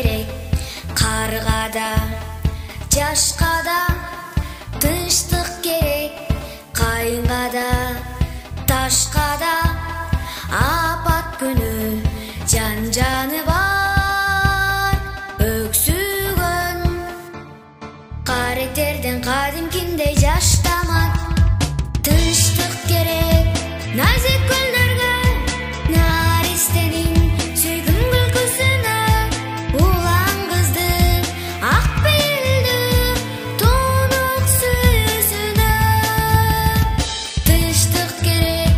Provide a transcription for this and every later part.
керек. Карга да, жашка да тынчтык керек. Кайынга да, ташка да апат күнү жан-жаны бар. Өксүгөн каректерден кадимкиндей жаштамат. Тынчтык керек назик гүлдөргө, наристенин сүйгүн күлкүсүнө, улан кыздын ак пейилдүү тунук сүйүүсүнө. Тынчтык керек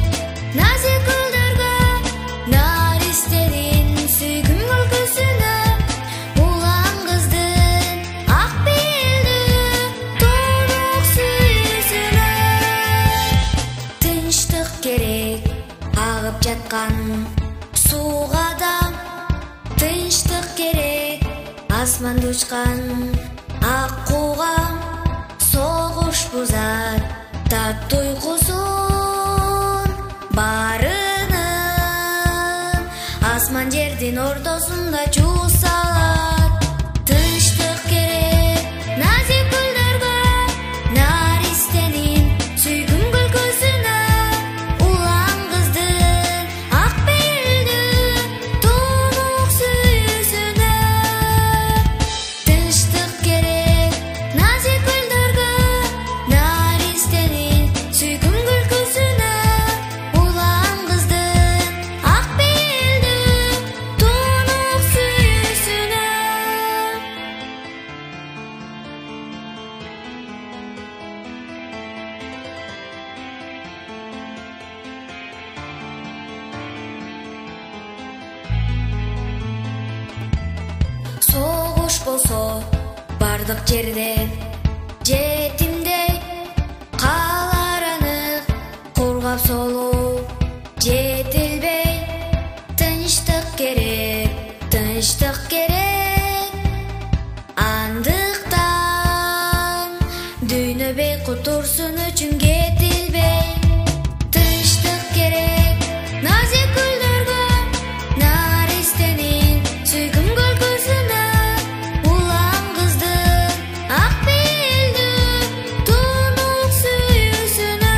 назик гүлдөргө, наристенин сүйгүн күлкүсүнө, улан кыздын ак пейилдүү тунук сүйүүсүнө. Тынчтык керек агып жаткан сууга да, тынчтык керек асманда учкан аккууга. Согуш бузат таттуу уйкусун баарынын, асман жердин ортосунда жуу салат. Тынчтык керек назик гүлдөргө, наристенин сүйгүн күлкүсүнө, улан кыздын ак пейилдүү тунук сүйүүсүнө. Тынчтык керек назик гүлдөргө, наристенин сүйгүн күлкүсүнө, улан кыздын ак пейилдүү тунук сүйүүсүнө. Согуш болсо бардык жерде, жетимдей калар анык. Кургап солуу жетилбей, тынчтык керек, тынчтык керек. Андыктан дүйнө бейкут турсун үчүн кетилбей. Тынчтык керек назик гүлдөргө, наристенин сүйгүн күлкүсүнө, улан кыздын ак пейилдүү тунук сүйүүсүнө.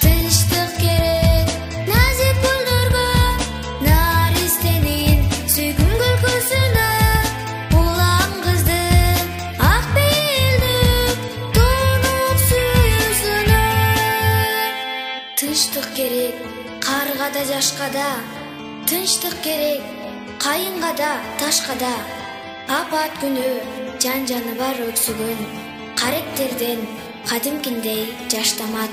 Тынчтык керек назик гүлдөргө, наристенин сүйгүн күлкүсүнө, улан кыздын ак пейилдүү тунук сүйүүсүнө. Тынчтык керек карга да, жашка да. Тынчтык керек кайынга да, ташка да. Апат күнү жан-жаны бар өксүгөн каректерден кадимкиндей жаштамат.